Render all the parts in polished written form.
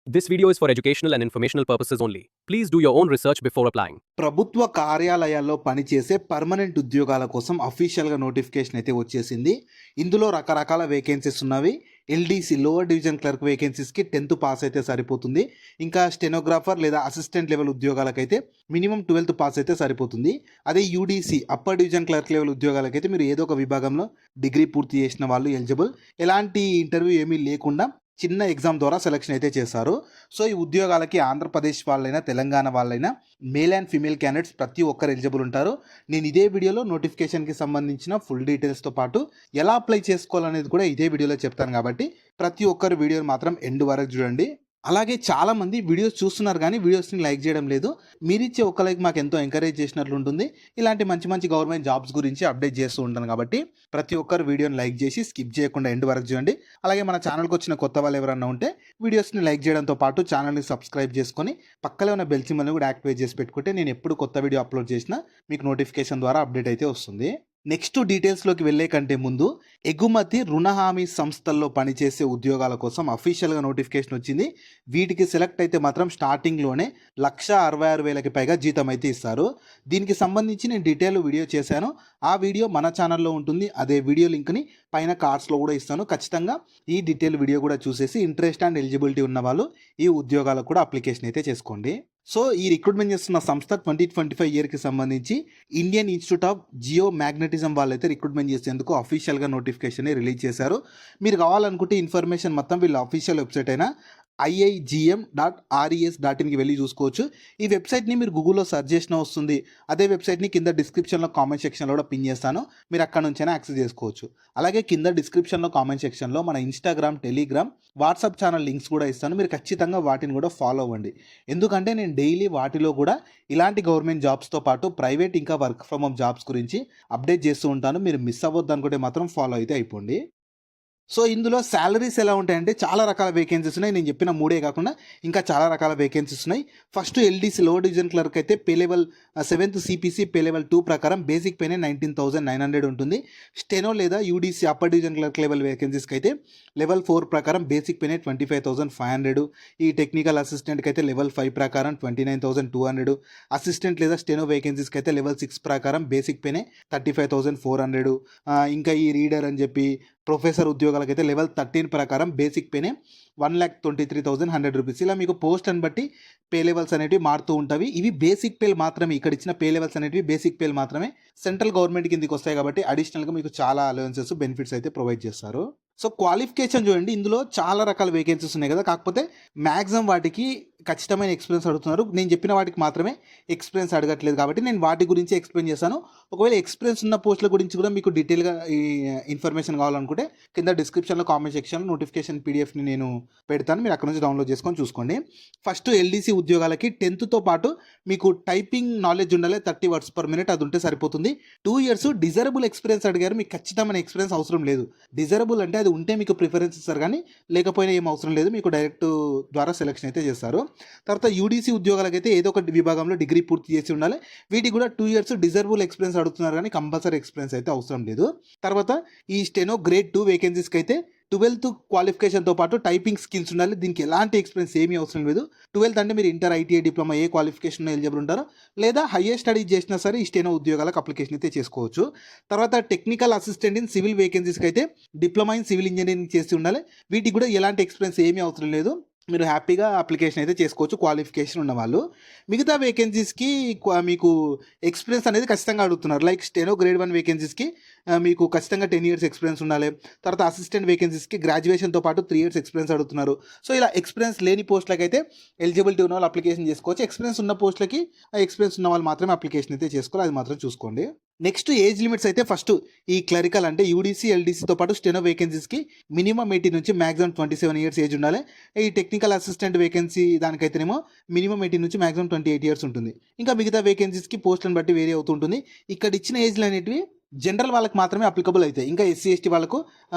This video is for educational and informational purposes only. Please do your own research before applying. ప్రభుత్వ కార్యాలయాల్లో పనిచేసే permanent ఉద్యోగాల కోసం అఫీషియల్గా నోటిఫికేషన్ అయితే వచ్చేసింది. ఇందులో రకరకాల వేకెన్సీస్ ఉన్నవి. ఎల్డీసీ లోవర్ డివిజన్ క్లర్క్ వేకెన్సీస్కి 10th పాస్ అయితే సరిపోతుంది. ఇంకా స్టెనోగ్రాఫర్ లేదా అసిస్టెంట్ లెవెల్ ఉద్యోగాలకైతే మినిమం 12th పాస్ అయితే సరిపోతుంది. అదే UDC upper division clerk level ఉద్యోగాలకైతే మీరు ఏదో ఒక విభాగంలో డిగ్రీ పూర్తి చేసిన వాళ్ళు ఎలిజిబుల్. ఎలాంటి ఇంటర్వ్యూ ఏమీ లేకుండా చిన్న ఎగ్జామ్ ద్వారా సెలక్షన్ అయితే చేశారు. సో ఈ ఉద్యోగాలకి ఆంధ్రప్రదేశ్ వాళ్ళైనా తెలంగాణ వాళ్ళైనా మేల్ అండ్ ఫీమేల్ క్యాండిడేట్స్ ప్రతి ఒక్కరు ఎలిజిబుల్ ఉంటారు. నేను ఇదే వీడియోలో నోటిఫికేషన్కి సంబంధించిన ఫుల్ డీటెయిల్స్తో పాటు ఎలా అప్లై చేసుకోవాలనేది కూడా ఇదే వీడియోలో చెప్తాను. కాబట్టి ప్రతి ఒక్కరు వీడియోని మాత్రం ఎండ్ వరకు చూడండి. అలాగే చాలామంది వీడియోస్ చూస్తున్నారు కానీ వీడియోస్ని లైక్ చేయడం లేదు. మీరిచ్చే ఒక లైక్ మాకు ఎంతో ఎంకరేజ్ చేసినట్లు ఉంటుంది. ఇలాంటి మంచి మంచి గవర్నమెంట్ జాబ్స్ గురించి అప్డేట్ చేస్తూ ఉంటాను. కాబట్టి ప్రతి ఒక్కరు వీడియోని లైక్ చేసి స్కిప్ చేయకుండా ఎండ్ వరకు చూడండి. అలాగే మన ఛానల్కి వచ్చిన కొత్త వాళ్ళు ఎవరన్నా ఉంటే వీడియోస్ని లైక్ చేయడంతో పాటు ఛానల్ని సబ్స్క్రైబ్ చేసుకొని పక్కనే ఉన్న బెల్ సింబల్ని కూడా యాక్టివేట్ చేసి పెట్టుకుంటే నేను ఎప్పుడు కొత్త వీడియో అప్లోడ్ చేసినా మీకు నోటిఫికేషన్ ద్వారా అప్డేట్ అయితే వస్తుంది. నెక్స్ట్ డీటెయిల్స్లోకి వెళ్ళే కంటే ముందు ఎగుమతి రుణ హామీ సంస్థల్లో పనిచేసే ఉద్యోగాల కోసం అఫీషియల్గా నోటిఫికేషన్ వచ్చింది. వీటికి సెలెక్ట్ అయితే మాత్రం స్టార్టింగ్లోనే 1,66,000కి పైగా జీతం అయితే ఇస్తారు. దీనికి సంబంధించి నేను డీటెయిల్ వీడియో చేశాను. ఆ వీడియో మన ఛానల్లో ఉంటుంది. అదే వీడియో లింక్ని పైన కార్డ్స్లో కూడా ఇస్తాను. ఖచ్చితంగా ఈ డీటెయిల్ వీడియో కూడా చూసేసి ఇంట్రెస్ట్ అండ్ ఎలిజిబిలిటీ ఉన్న వాళ్ళు ఈ ఉద్యోగాలకు కూడా అప్లికేషన్ అయితే చేసుకోండి. సో ఈ రిక్రూట్మెంట్ చేస్తున్న సంస్థ 2025 ఇయర్కి సంబంధించి Indian institute of geomagnetism వాళ్ళైతే రిక్రూట్మెంట్ చేసేందుకు అఫీషియల్గా నోటిఫికేషన్ రిలీజ్ చేశారు. మీరు కావాలనుకుంటే ఇన్ఫర్మేషన్ మొత్తం వీళ్ళ అఫీషియల్ వెబ్సైట్ అయినా iigm.res.inకి వెళ్ళి చూసుకోవచ్చు. ఈ వెబ్సైట్ని మీరు గూగుల్లో సెర్చ్ చేసినా వస్తుంది. అదే వెబ్సైట్ని కింద డిస్క్రిప్షన్లో కామెంట్ సెక్షన్లో కూడా పిన్ చేస్తాను. మీరు అక్కడ నుంచైనా యాక్సెస్ చేసుకోవచ్చు. అలాగే కింద డిస్క్రిప్షన్లో కామెంట్ సెక్షన్లో మన Instagram, Telegram, WhatsApp channel links కూడా ఇస్తాను. మీరు ఖచ్చితంగా వాటిని కూడా ఫాలో అవ్వండి. ఎందుకంటే నేను డైలీ వాటిలో కూడా ఇలాంటి గవర్నమెంట్ జాబ్స్తో పాటు ప్రైవేట్ ఇంకా వర్క్ ఫ్రమ్ హోమ్ జాబ్స్ గురించి అప్డేట్ చేస్తూ ఉంటాను. మీరు మిస్ అవ్వద్దు అనుకుంటే మాత్రం ఫాలో అయితే అయిపోండి. సో ఇందులో శాలరీస్ ఎలా ఉంటాయంటే చాలా రకాల వేకెన్సీస్ ఉన్నాయి. నేను చెప్పిన 3 కాకుండా ఇంకా చాలా రకాల వేకెన్సీస్ ఉన్నాయి. First LDC lower division clerk అయితే pay level 7th CPC pay level 2 ప్రకారం బేసిక్ పేనే 19,900 ఉంటుంది. స్టెనో లేదా UDC upper division clerk level వేకెన్సీస్కి అయితే లెవెల్ 4 ప్రకారం బేసిక్ పేనే 25,500. ఈ టెక్నికల్ అసిస్టెంట్కి అయితే లెవెల్ 5 ప్రకారం 29,200. అసిస్టెంట్ లేదా స్టెనో వేకెన్సీస్కి అయితే లెవెల్ 6 ప్రకారం బేసిక్ పేనే 35,400. ఇంకా ఈ రీడర్ అని చెప్పి ప్రొఫెసర్ ఉద్యోగాలకైతే లెవెల్ 13 ప్రకారం బేసిక్ పేనే 1,23,100 రూపీస్. ఇలా మీకు పోస్ట్ అని బట్టి పే లెవెల్స్ అనేవి మారుతూ ఉంటాయి. ఇవి బేసిక్ పేలు మాత్రమే. ఇక్కడ ఇచ్చిన పే లెవెల్స్ అనేవి బేసిక్ పేలు మాత్రమే. సెంట్రల్ గవర్నమెంట్ కిందకి వస్తాయి కాబట్టి అడిషనల్గా మీకు చాలా అలవెన్సెస్, బెనిఫిట్స్ అయితే ప్రొవైడ్ చేస్తారు. సో క్వాలిఫికేషన్ చూడండి, ఇందులో చాలా రకాల వేకెన్సీస్ ఉన్నాయి కదా, కాకపోతే మ్యాక్సిమం వాటికి ఖచ్చితమైన ఎక్స్పీరియన్స్ అడుగుతున్నారు. నేను చెప్పిన వాటికి మాత్రమే ఎక్స్పీరియన్స్ అడగట్లేదు కాబట్టి నేను వాటి గురించి ఎక్స్ప్లెయిన్ చేశాను. ఒకవేళ ఎక్స్పీరియన్స్ ఉన్న పోస్టుల గురించి కూడా మీకు డీటెయిల్గా ఈ ఇన్ఫర్మేషన్ కావాలనుకుంటే కింద డిస్క్రిప్షన్లో కామెంట్ సెక్షన్లో నోటిఫికేషన్ పీడిఎఫ్ని నేను పెడతాను. మీరు అక్కడ నుంచి డౌన్లోడ్ చేసుకొని చూసుకోండి. ఫస్ట్ ఎల్డీసీ ఉద్యోగాలకి 10th పాటు మీకు టైపింగ్ నాలెడ్జ్ ఉండాలి. 30 words per minute అది ఉంటే సరిపోతుంది. 2 years డిజరబుల్ ఎక్స్పీరియన్స్ అడిగారు. మీకు ఖచ్చితమైన ఎక్స్పీరియన్స్ అవసరం లేదు. డిజరబుల్ అంటే అది ఉంటే మీకు ప్రిఫరెన్స్ ఇస్తారు కానీ లేకపోయినా ఏం అవసరం లేదు. మీకు డైరెక్ట్ ద్వారా సెలెక్షన్ అయితే చేస్తారు. తర్వాత యూడీసీ ఉద్యోగాలకైతే ఏదో ఒక విభాగంలో డిగ్రీ పూర్తి చేసి ఉండాలి. వీటికి కూడా 2 years డిజర్బుల్ ఎక్స్పీరియన్స్ అడుగుతున్నారు కానీ కంపల్సరీ ఎక్స్పీరియన్స్ అయితే అవసరం లేదు. తర్వాత ఈ స్టెనో గ్రేడ్ 2 వేకెన్సీస్కి అయితే 12th క్వాలిఫికేషన్తో పాటు టైపింగ్ స్కిల్స్ ఉండాలి. దీనికి ఎలాంటి ఎక్స్పీరియన్స్ ఏమీ అవసరం లేదు. 12th అంటే మీరు ఇంటర్, ఐటీఐ, డిప్లొమా ఏ క్వాలిఫికేషన్ ఎలిజిబుల్ ఉంటారో లేదా హయ్యర్ స్టడీ చేసినా సరే ఈ స్టెనో ఉద్యోగాలకు అప్లికేషన్ అయితే చేసుకోవచ్చు. తర్వాత టెక్నికల్ అసిస్టెంట్ ఇన్ సివిల్ వేకెన్సీస్కి అయితే డిప్లొమా ఇన్ సివిల్ ఇంజనీరింగ్ చేసి ఉండాలి. వీటికి కూడా ఎలాంటి ఎక్స్పీరియన్స్ ఏమీ అవసరం లేదు. మీరు హ్యాపీగా అప్లికేషన్ అయితే చేసుకోవచ్చు క్వాలిఫికేషన్ ఉన్నవాళ్ళు. మిగతా వేకెన్సీస్కి మీకు ఎక్స్పీరియన్స్ అనేది ఖచ్చితంగా అడుగుతున్నారు. లైక్ స్టెనో గ్రేడ్ 1 వేకెన్సీస్కి మీకు ఖచ్చితంగా 10 years ఎక్స్పీరియన్స్ ఉండాలి. తర్వాత అసిస్టెంట్ వేకెన్సీస్కి గ్రాడ్యుయేషన్తో పాటు 3 years ఎక్స్పీరియన్స్ అడుగుతున్నారు. సో ఇలా ఎక్స్పీరియన్స్ లేని పోస్టులకి అయితే ఎలిజిబిలిటీ ఉన్న వాళ్ళు అప్లికేషన్ చేసుకోవచ్చు. ఎక్స్పీరియన్స్ ఉన్న పోస్టులకి ఎక్స్పీరియన్స్ ఉన్న వాళ్ళు మాత్రమే అప్లికేషన్ అయితే చేసుకోవాలి. అది మాత్రం చూసుకోండి. నెక్స్ట్ ఏజ్ లిమిట్స్ అయితే ఫస్ట్ ఈ క్లరికల్ అంటే యూడీసీ, ఎల్డీసీతో పాటు స్టెనో వేకెన్సీస్కి మినిమం 18 నుంచి మ్యాక్సిమం 27 years ఏజ్ ఉండాలి. ఈ టెక్నికల్ అసిస్టెంట్ వేకెన్సీ దానికైతేనేమో మినిమం 18 నుంచి మ్యాక్సిమం 28 years ఉంటుంది. ఇంకా మిగతా వేకెన్సీస్కి పోస్టులను బట్టి వేరీ అవుతుంటుంది. ఇక్కడ ఇచ్చిన ఏజ్లు అనేటివి జనరల్ వాళ్ళకి మాత్రమే అప్లికబుల్ అవుతాయి. ఇంకా ఎస్సీ, ఎస్టీ వాళ్ళకు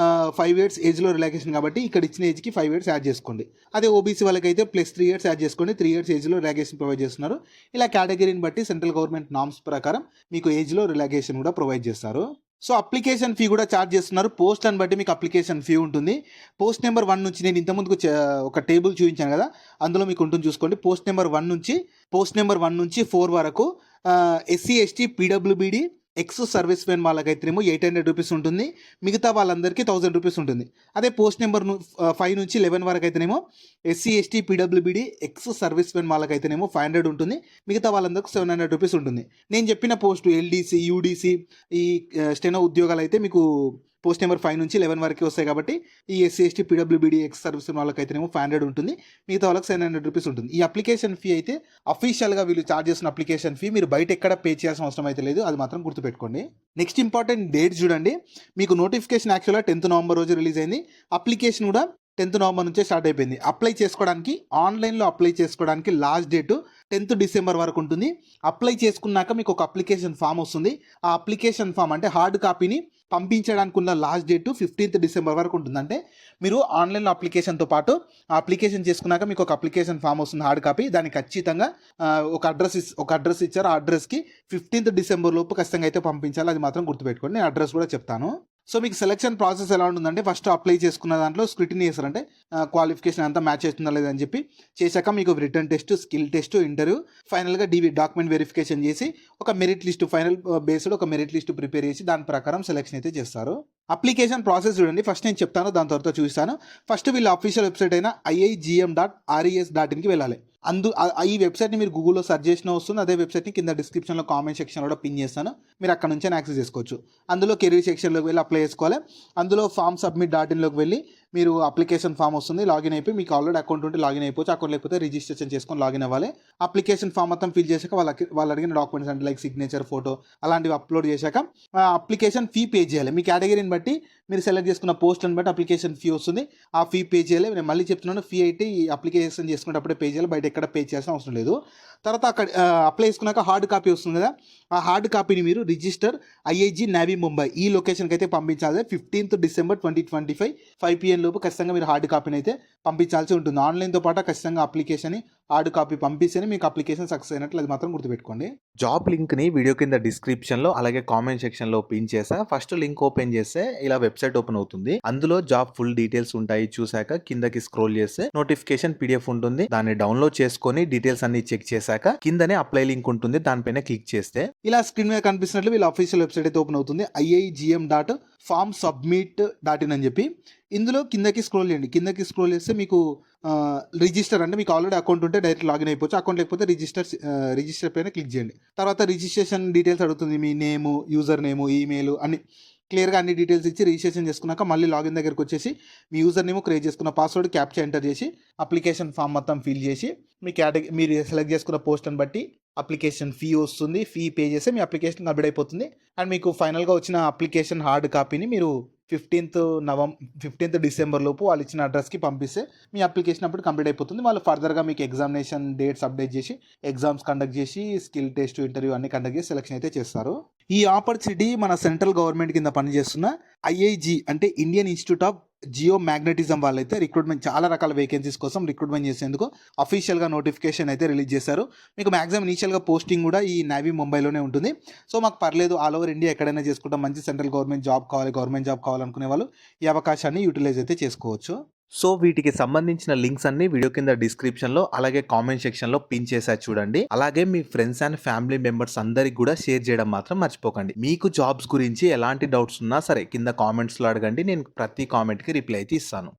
5 years ఏజ్లో రిలాక్సేషన్ కాబట్టి ఇక్కడ ఇచ్చిన ఏజ్కి 5 years యాడ్ చేసుకోండి. అదే ఓబీసీ వాళ్ళకైతే +3 years యాడ్ చేసుకోండి. 3 years ఏజ్లో రిలాక్సేషన్ ప్రొవైడ్ చేస్తున్నారు. ఇలా కేటగిరీని బట్టి సెంట్రల్ గవర్నమెంట్ నామ్స్ ప్రకారం మీకు ఏజ్లో రిలాక్సేషన్ కూడా ప్రొవైడ్ చేస్తారు. సో, అప్లికేషన్ ఫీ కూడా చార్జ్ చేస్తున్నారు. పోస్ట్‌లను బట్టి మీకు అప్లికేషన్ ఫీ ఉంటుంది. పోస్ట్ నంబర్ 1 నుంచి నేను ఇంతకుముందుకు ఒక టేబుల్ చూపించాను కదా! అందులో మీకు ఉంటుంది చూసుకోండి. పోస్ట్ నంబర్ 1 నుంచి 4 వరకు SC, ST, PWBD, ex service men వాళ్ళకైతేనేమో ₹800 ఉంటుంది. మిగతా వాళ్ళందరికీ ₹1000 ఉంటుంది. అదే పోస్ట్ నంబర్ 5 నుంచి 11 వరకు అయితేనేమో SC, ST, PWBD, ex service men వాళ్ళకైతేనేమో 500 ఉంటుంది. మిగతా వాళ్ళందరికీ ₹700 ఉంటుంది. నేను చెప్పిన పోస్టు ఎల్డీసీ, యూడీసీ, ఈ స్టెనో ఉద్యోగాలైతే మీకు పోస్ట్ నంబర్ 5 నుంచి 11 వరకే వస్తాయి కాబట్టి ఈ SC, ST, PWBD, ex service men వాళ్ళకైతేనేమో 500 ఉంటుంది. మిగతా వాళ్ళకి ₹700 ఉంటుంది. ఈ అప్లికేషన్ ఫీ అయితే అఫీషియల్‌గా వీళ్ళు చార్జ్ చేస్తున్న అప్లికేషన్ ఫీ. మీరు బయట ఎక్కడ పే చేయాల్సిన అవసరం అయితే లేదు. అది మాత్రం గుర్తుపెట్టుకోండి. నెక్స్ట్ ఇంపార్టెంట్ డేట్స్ చూడండి. మీకు నోటిఫికేషన్ యాక్చువల్‌గా 10th నవంబర్ రోజు రిలీజ్ అయింది. అప్లికేషన్ కూడా 10th నవంబర్ నుంచే స్టార్ట్ అయిపోయింది. ఆన్లైన్‌లో అప్లై చేసుకోవడానికి లాస్ట్ డేటు 10th డిసెంబర్ వరకు ఉంటుంది. అప్లై చేసుకున్నాక మీకు ఒక అప్లికేషన్ ఫామ్ వస్తుంది. ఆ అప్లికేషన్ ఫామ్ అంటే హార్డ్ కాపీని పంపించడానికి ఉన్న లాస్ట్ డేటు 15th డిసెంబర్ వరకు ఉంటుంది. అంటే మీరు ఆన్లైన్‌లో అప్లికేషన్‌తో పాటు ఆ అప్లికేషన్ చేసుకున్నాక మీకు ఒక అప్లికేషన్ ఫామ్ వస్తుంది హార్డ్ కాపీ. దానికి ఖచ్చితంగా ఒక అడ్రస్ ఇచ్చారు. ఆ అడ్రస్‌కి 15th డిసెంబర్ లోపు ఖచ్చితంగా అయితే పంపించాలి. అది మాత్రం గుర్తుపెట్టుకోండి. నేను అడ్రస్ కూడా చెప్తాను. సో, మీకు సెలక్షన్ ప్రాసెస్ ఎలా ఉంటుందంటే ఫస్ట్ అప్లై చేసుకున్న దాంట్లో స్క్రూటినీ చేస్తారంటే క్వాలిఫికేషన్ అంతా మ్యాచ్ అవుతుందా లేదా అని చెప్పి చేశాక మీకు written test, skill test, interview, ఫైనల్‌గా డాక్యుమెంట్ వెరిఫికేషన్ చేసి ఒక మెరిట్ లిస్ట్ బేస్డ్ ఒక మెరిట్ లిస్ట్ ప్రిపేర్ చేసి దాని ప్రకారం సెలక్షన్ అయితే చేస్తారు. అప్లికేషన్ ప్రాసెస్ చూడండి. ఫస్ట్ నేను చెప్తాను, దాని తర్వాత చూపిస్తాను. ఫస్ట్ వీళ్ళ అఫీషియల్ వెబ్సైట్ అయిన iigm.res.inకి వెళ్ళాలి. ఈ వెబ్సైట్‌ని మీరు గూగుల్‌లో సెర్చ్ చేసినా వస్తుంది. అదే వెబ్సైట్‌ని కింద డిస్క్రిప్షన్‌లో కామెంట్ సెక్షన్‌లో కూడా పిన్ చేస్తాను. మీరు అక్కడ నుంచే యాక్సెస్ చేసుకోవచ్చు. అందులో కెరీర్ సెక్షన్‌లోకి వెళ్ళి అప్లై చేసుకోవాలి. అందులో ఫామ్ సబ్మిట్.inలోకి వెళ్ళి మీరు అప్లికేషన్ ఫామ్ వస్తుంది. లాగిన్ అయిపోయి మీకు ఆల్రెడీ అకౌంట్ ఉంటే లాగిన్ అయిపోవచ్చు. అకౌంట్ లేకపోతే రిజిస్ట్రేషన్ చేసుకొని లాగిన్ అవ్వాలి. అప్లికేషన్ ఫామ్ మొత్తం ఫిల్ చేశాక వాళ్ళు అడిగిన డాక్యుమెంట్స్ అంటే లైక్ సిగ్నేచర్, ఫోటో అలాంటివి అప్లోడ్ చేశాక అప్లికేషన్ ఫీ పే చేయాలి. మీ కేటగిరీని బట్టి మీరు సెలెక్ట్ చేసుకున్న పోస్ట్‌లను బట్టి అప్లికేషన్ ఫీ వస్తుంది. ఆ ఫీ పే చేయాలి. నేను మళ్ళీ చెప్తున్నాను, ఫీ అయితే ఈ అప్లికేషన్ చేసుకునేటప్పుడే పే చేయాలి. బయట ఎక్కడ పే చేయాల్సిన అవసరం లేదు. తర్వాత అక్కడ అప్లై చేసుకున్నాక హార్డ్ కాపీ వస్తుంది కదా! ఆ హార్డ్ కాపీని మీరు రిజిస్టర్ IIG నావీ ముంబై ఈ లొకేషన్‌కి అయితే పంపించాలి. 15th డిసెంబర్ 2025 5 PM లోపు ఖచ్చితంగా మీరు హార్డ్ కాపీని అయితే పంపించాల్సి ఉంటుంది. ఆన్లైన్‌తో పాటు ఖచ్చితంగా అప్లికేషన్‌ని హార్డ్ కాపీ పంపిస్తేనే మీకు అప్లికేషన్ సక్సెస్ అయినట్లు. అది మాత్రం గుర్తుపెట్టుకోండి. జాబ్ లింక్‌ని వీడియో కింద డిస్క్రిప్షన్‌లో అలాగే కామెంట్ సెక్షన్‌లో పిన్ చేశా. ఫస్ట్ లింక్ ఓపెన్ చేస్తే ఇలా వెబ్సైట్ ఓపెన్ అవుతుంది. అందులో జాబ్ ఫుల్ డీటెయిల్స్ ఉంటాయి. చూసాక కిందకి స్క్రోల్ చేస్తే నోటిఫికేషన్ PDF ఉంటుంది. దాన్ని డౌన్లోడ్ చేసుకొని డీటెయిల్స్ అన్ని చెక్ చేశాక కిందనే అప్లై లింక్ ఉంటుంది. దానిపైన క్లిక్ చేస్తే ఇలా స్క్రీన్ మీద కనిపిస్తున్నట్లు వీళ్ళ అఫీషియల్ వెబ్సైట్ అయితే ఓపెన్ అవుతుంది. iigm.formsubmit.in అని చెప్పి ఇందులో కిందకి స్క్రోల్ చేయండి. కిందకి స్క్రోల్ చేస్తే మీకు రిజిస్టర్ అంటే మీకు ఆల్రెడీ అకౌంట్ ఉంటే డైరెక్ట్ లాగిన్ అయిపోవచ్చు. అకౌంట్ లేకపోతే రిజిస్టర్ పైన క్లిక్ చేయండి. తర్వాత రిజిస్ట్రేషన్ డీటెయిల్స్ అడుగుతుంది. మీ నేము, యూజర్ నేము, ఈమెయిల్ అన్ని క్లియర్‌గా అన్ని డీటెయిల్స్ ఇచ్చి రిజిస్ట్రేషన్ చేసుకున్నాక మళ్ళీ లాగిన్ దగ్గరికి వచ్చేసి మీ యూజర్ నేమ్ క్రియేట్ చేసుకున్న పాస్వర్డ్ క్యాప్చా ఎంటర్ చేసి అప్లికేషన్ ఫామ్ మొత్తం ఫిల్ చేసి మీరు సెలెక్ట్ చేసుకున్న పోస్ట్‌ని బట్టి అప్లికేషన్ ఫీ వస్తుంది. ఫీ పే చేస్తే మీ అప్లికేషన్ కంప్లీట్ అయిపోతుంది. అండ్ మీకు ఫైనల్‌గా వచ్చిన అప్లికేషన్ హార్డ్ కాపీని మీరు 15th డిసెంబర్ లోపు వాళ్ళు ఇచ్చిన అడ్రస్‌కి పంపిస్తే మీ అప్లికేషన్ అప్పుడు కంప్లీట్ అయిపోతుంది. వాళ్ళు ఫర్దర్‌గా మీకు ఎగ్జామినేషన్ డేట్స్ అప్డేట్ చేసి ఎగ్జామ్స్ కండక్ట్ చేసి స్కిల్ టెస్ట్, ఇంటర్వ్యూ అన్ని కండక్ట్ చేసి సెలక్షన్ అయితే చేస్తారు. ఈ ఆపర్చునిటీ మన సెంట్రల్ గవర్నమెంట్ కింద పనిచేస్తున్న IIG అంటే Indian institute of geomagnetism వాళ్ళైతే చాలా రకాల వేకెన్సీస్ కోసం రిక్రూట్మెంట్ చేసేందుకు అఫీషియల్‌గా నోటిఫికేషన్ అయితే రిలీజ్ చేశారు. మీకు మ్యాక్సిమం ఇనిషియల్‌గా పోస్టింగ్ కూడా ఈ నావీ ముంబైలోనే ఉంటుంది. సో, మాకు పర్లేదు ఆల్ ఓవర్ ఇండియా ఎక్కడైనా చేసుకుంటాం, మంచి సెంట్రల్ గవర్నమెంట్ జాబ్ కావాలనుకునే వాళ్ళు ఈ అవకాశాన్ని యూటిలైజ్ అయితే చేసుకోవచ్చు. సో, వీటికి సంబంధించిన లింక్స్ అన్ని వీడియో కింద డిస్క్రిప్షన్‌లో అలాగే కామెంట్ సెక్షన్‌లో పిన్ చేశా చూడండి. అలాగే మీ ఫ్రెండ్స్ అండ్ ఫ్యామిలీ మెంబర్స్ అందరికి కూడా షేర్ చేయడం మాత్రం మర్చిపోకండి. మీకు జాబ్స్ గురించి ఎలాంటి డౌట్స్ ఉన్నా సరే కింద కామెంట్స్‌లో అడగండి. నేను ప్రతి కామెంట్‌కి రిప్లై అయితే ఇస్తాను.